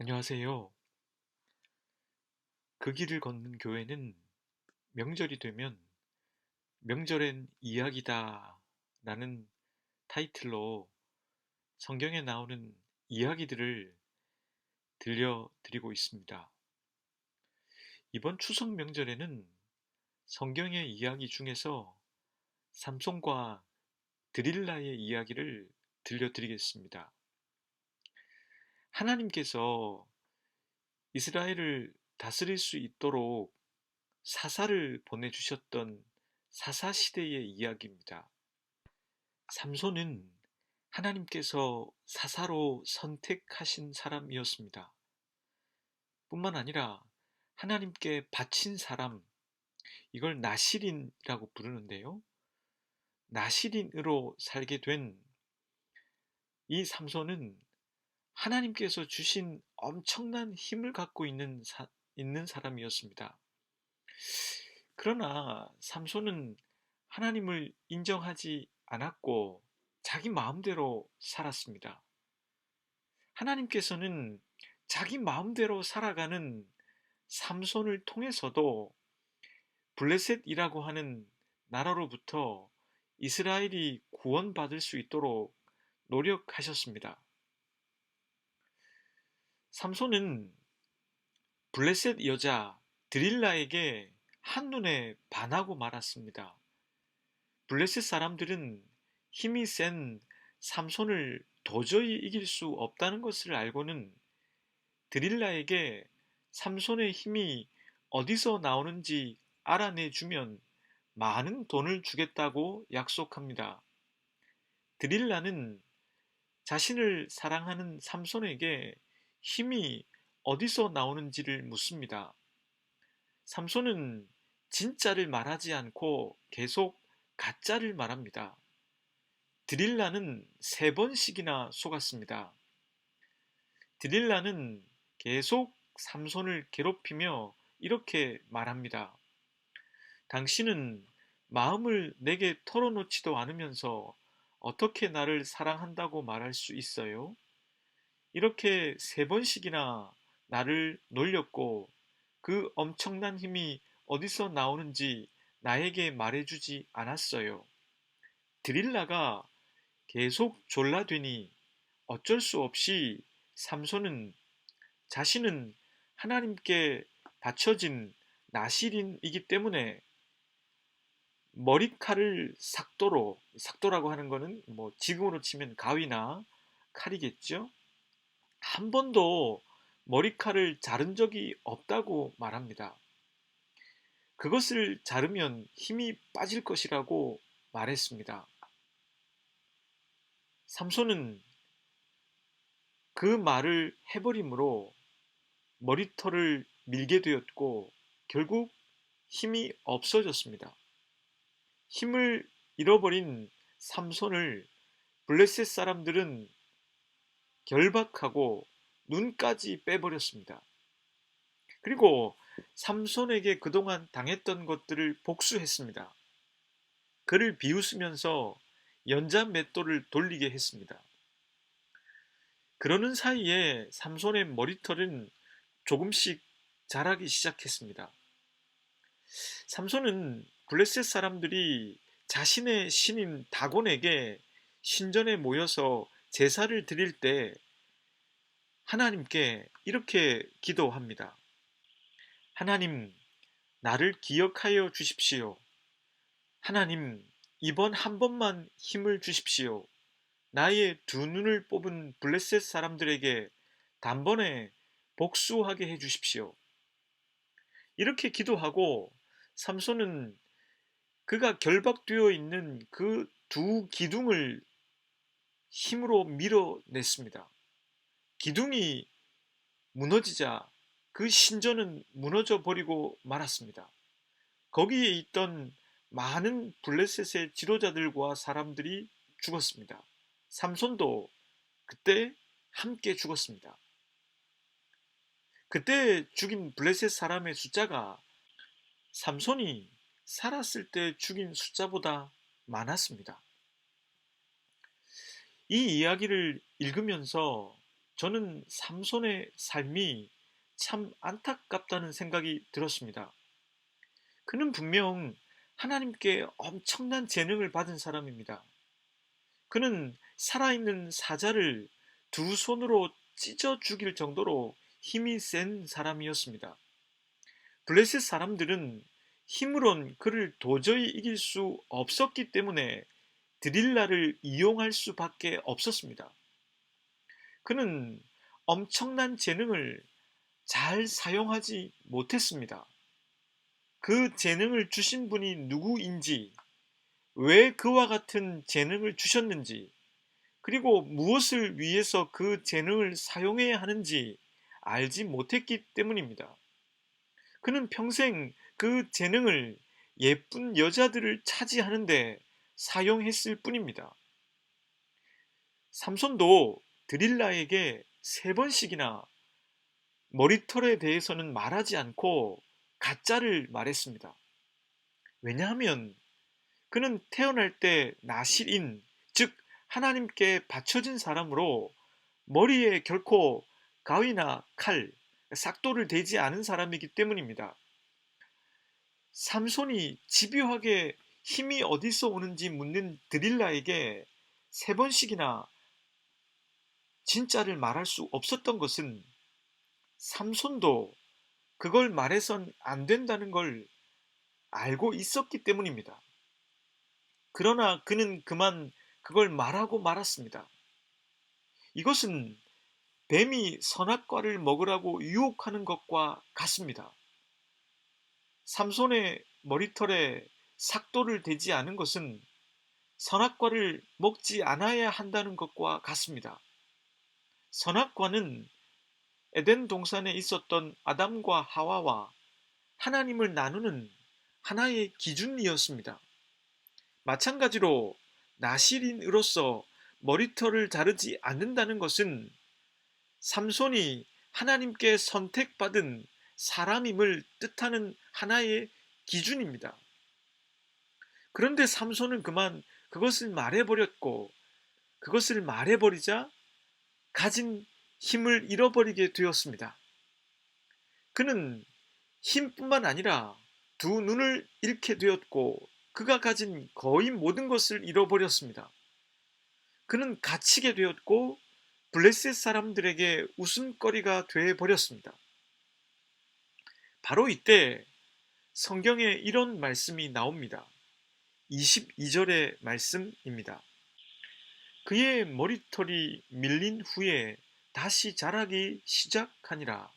안녕하세요. 그 길을 걷는 교회는 명절이 되면 명절엔 이야기다 라는 타이틀로 성경에 나오는 이야기들을 들려드리고 있습니다. 이번 추석 명절에는 성경의 이야기 중에서 삼손과 드릴라의 이야기를 들려드리겠습니다. 하나님께서 이스라엘을 다스릴 수 있도록 사사를 보내주셨던 사사시대의 이야기입니다. 삼손은 하나님께서 사사로 선택하신 사람이었습니다. 뿐만 아니라 하나님께 바친 사람, 이걸 나실인이라고 부르는데요. 나실인으로 살게 된 이 삼손은 하나님께서 주신 엄청난 힘을 갖고 있는 사람이었습니다. 그러나 삼손은 하나님을 인정하지 않았고 자기 마음대로 살았습니다. 하나님께서는 자기 마음대로 살아가는 삼손을 통해서도 블레셋이라고 하는 나라로부터 이스라엘이 구원받을 수 있도록 노력하셨습니다. 삼손은 블레셋 여자 드릴라에게 한눈에 반하고 말았습니다. 블레셋 사람들은 힘이 센 삼손을 도저히 이길 수 없다는 것을 알고는 드릴라에게 삼손의 힘이 어디서 나오는지 알아내주면 많은 돈을 주겠다고 약속합니다. 드릴라는 자신을 사랑하는 삼손에게 힘이 어디서 나오는지를 묻습니다. 삼손은 진짜를 말하지 않고 계속 가짜를 말합니다. 드릴라는 3번씩이나 속았습니다. 드릴라는 계속 삼손을 괴롭히며 이렇게 말합니다. 당신은 마음을 내게 털어놓지도 않으면서 어떻게 나를 사랑한다고 말할 수 있어요? 이렇게 3번씩이나 나를 놀렸고 그 엄청난 힘이 어디서 나오는지 나에게 말해주지 않았어요. 드릴라가 계속 졸라대니 어쩔 수 없이 삼손은 자신은 하나님께 바쳐진 나실인이기 때문에 머리칼을 삭도라고 하는 거는 뭐 지금으로 치면 가위나 칼이겠죠. 한 번도 머리칼을 자른 적이 없다고 말합니다. 그것을 자르면 힘이 빠질 것이라고 말했습니다. 삼손은 그 말을 해버림으로 머리털을 밀게 되었고 결국 힘이 없어졌습니다. 힘을 잃어버린 삼손을 블레셋 사람들은 결박하고 눈까지 빼버렸습니다. 그리고 삼손에게 그동안 당했던 것들을 복수했습니다. 그를 비웃으면서 연자맷돌을 돌리게 했습니다. 그러는 사이에 삼손의 머리털은 조금씩 자라기 시작했습니다. 삼손은 블레셋 사람들이 자신의 신인 다곤에게 신전에 모여서 제사를 드릴 때 하나님께 이렇게 기도합니다. 하나님, 나를 기억하여 주십시오. 하나님, 이번 한 번만 힘을 주십시오. 나의 2눈을 뽑은 블레셋 사람들에게 단번에 복수하게 해 주십시오. 이렇게 기도하고 삼손은 그가 결박되어 있는 그 2기둥을 힘으로 밀어냈습니다. 기둥이 무너지자 그 신전은 무너져 버리고 말았습니다. 거기에 있던 많은 블레셋의 지도자들과 사람들이 죽었습니다. 삼손도 그때 함께 죽었습니다. 그때 죽인 블레셋 사람의 숫자가 삼손이 살았을 때 죽인 숫자보다 많았습니다. 이 이야기를 읽으면서 저는 삼손의 삶이 참 안타깝다는 생각이 들었습니다. 그는 분명 하나님께 엄청난 재능을 받은 사람입니다. 그는 살아있는 사자를 두 손으로 찢어 죽일 정도로 힘이 센 사람이었습니다. 블레셋 사람들은 힘으론 그를 도저히 이길 수 없었기 때문에 드릴라를 이용할 수밖에 없었습니다. 그는 엄청난 재능을 잘 사용하지 못했습니다. 그 재능을 주신 분이 누구인지, 왜 그와 같은 재능을 주셨는지, 그리고 무엇을 위해서 그 재능을 사용해야 하는지 알지 못했기 때문입니다. 그는 평생 그 재능을 예쁜 여자들을 차지하는데 사용했을 뿐입니다. 삼손도 드릴라에게 세 번씩이나 머리털에 대해서는 말하지 않고 가짜를 말했습니다. 왜냐하면 그는 태어날 때 나실인, 즉 하나님께 바쳐진 사람으로 머리에 결코 가위나 칼, 삭도를 대지 않은 사람이기 때문입니다. 삼손이 집요하게 힘이 어디서 오는지 묻는 드릴라에게 세 번씩이나 진짜를 말할 수 없었던 것은 삼손도 그걸 말해선 안 된다는 걸 알고 있었기 때문입니다. 그러나 그는 그만 그걸 말하고 말았습니다. 이것은 뱀이 선악과를 먹으라고 유혹하는 것과 같습니다. 삼손의 머리털에 삭도를 대지 않은 것은 선악과를 먹지 않아야 한다는 것과 같습니다. 선악과는 에덴 동산에 있었던 아담과 하와와 하나님을 나누는 하나의 기준이었습니다. 마찬가지로 나실인으로서 머리털을 자르지 않는다는 것은 삼손이 하나님께 선택받은 사람임을 뜻하는 하나의 기준입니다. 그런데 삼손은 그만 그것을 말해버렸고, 그것을 말해버리자 가진 힘을 잃어버리게 되었습니다. 그는 힘뿐만 아니라 두 눈을 잃게 되었고, 그가 가진 거의 모든 것을 잃어버렸습니다. 그는 갇히게 되었고 블레셋 사람들에게 웃음거리가 되어버렸습니다. 바로 이때 성경에 이런 말씀이 나옵니다. 22절의 말씀입니다. 그의 머리털이 밀린 후에 다시 자라기 시작하니라.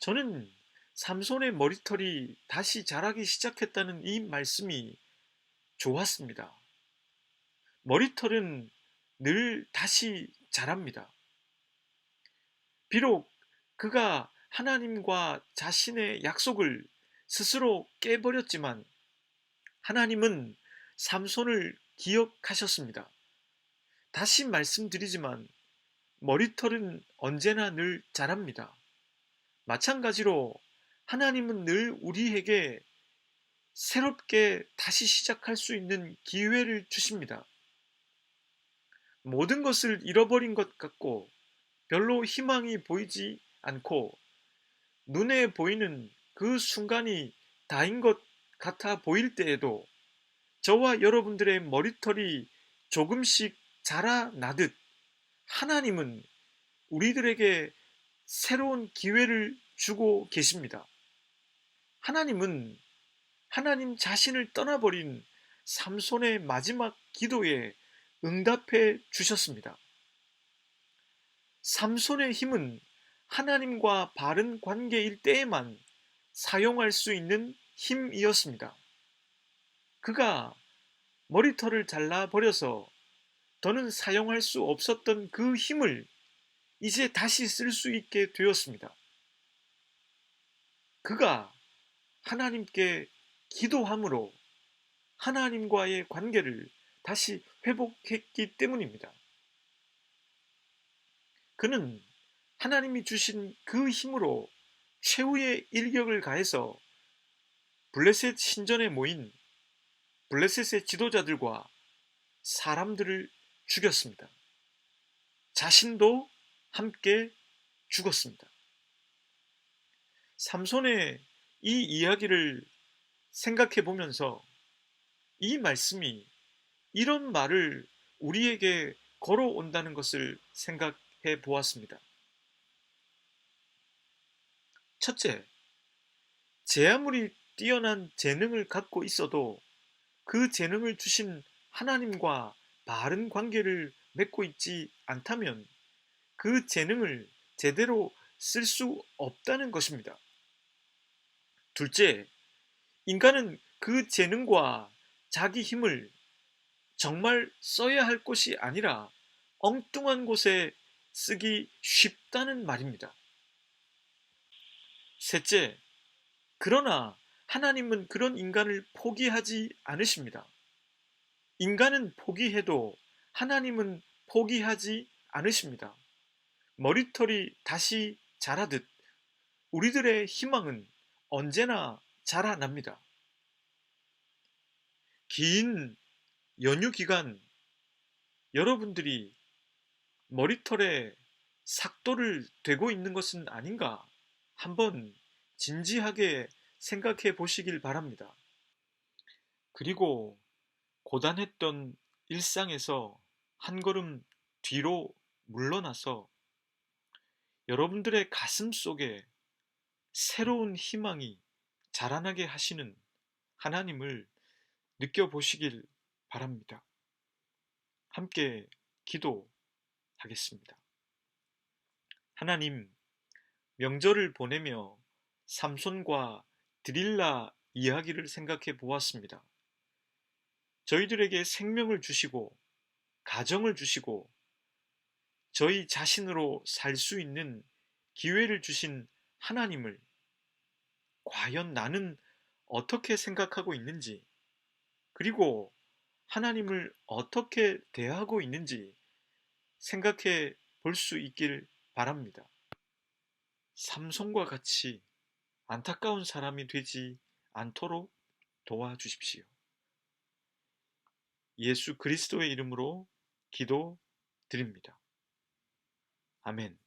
저는 삼손의 머리털이 다시 자라기 시작했다는 이 말씀이 좋았습니다. 머리털은 늘 다시 자랍니다. 비록 그가 하나님과 자신의 약속을 스스로 깨버렸지만 하나님은 삼손을 기억하셨습니다. 다시 말씀드리지만 머리털은 언제나 늘 자랍니다. 마찬가지로 하나님은 늘 우리에게 새롭게 다시 시작할 수 있는 기회를 주십니다. 모든 것을 잃어버린 것 같고 별로 희망이 보이지 않고 눈에 보이는 그 순간이 다인 것 같아 보일 때에도 저와 여러분들의 머리털이 조금씩 자라나듯 하나님은 우리들에게 새로운 기회를 주고 계십니다. 하나님은 하나님 자신을 떠나버린 삼손의 마지막 기도에 응답해 주셨습니다. 삼손의 힘은 하나님과 바른 관계일 때에만 사용할 수 있는 힘이었습니다. 그가 머리털을 잘라버려서 더는 사용할 수 없었던 그 힘을 이제 다시 쓸 수 있게 되었습니다. 그가 하나님께 기도함으로 하나님과의 관계를 다시 회복했기 때문입니다. 그는 하나님이 주신 그 힘으로 최후의 일격을 가해서 블레셋 신전에 모인 블레셋의 지도자들과 사람들을 죽였습니다. 자신도 함께 죽었습니다. 삼손의 이 이야기를 생각해 보면서 이 말씀이 이런 말을 우리에게 걸어온다는 것을 생각해 보았습니다. 첫째, 제 아무리 뛰어난 재능을 갖고 있어도 그 재능을 주신 하나님과 바른 관계를 맺고 있지 않다면 그 재능을 제대로 쓸 수 없다는 것입니다. 둘째, 인간은 그 재능과 자기 힘을 정말 써야 할 곳이 아니라 엉뚱한 곳에 쓰기 쉽다는 말입니다. 셋째, 그러나 하나님은 그런 인간을 포기하지 않으십니다. 인간은 포기해도 하나님은 포기하지 않으십니다. 머리털이 다시 자라듯 우리들의 희망은 언제나 자라납니다. 긴 연휴 기간 여러분들이 머리털에 삭도를 대고 있는 것은 아닌가 한번 진지하게 생각해 보시길 바랍니다. 그리고 고단했던 일상에서 한 걸음 뒤로 물러나서 여러분들의 가슴 속에 새로운 희망이 자라나게 하시는 하나님을 느껴보시길 바랍니다. 함께 기도하겠습니다. 하나님, 명절을 보내며 삼손과 드릴라 이야기를 생각해 보았습니다. 저희들에게 생명을 주시고 가정을 주시고 저희 자신으로 살 수 있는 기회를 주신 하나님을 과연 나는 어떻게 생각하고 있는지, 그리고 하나님을 어떻게 대하고 있는지 생각해 볼 수 있길 바랍니다. 삼손과 같이 안타까운 사람이 되지 않도록 도와주십시오. 예수 그리스도의 이름으로 기도드립니다. 아멘.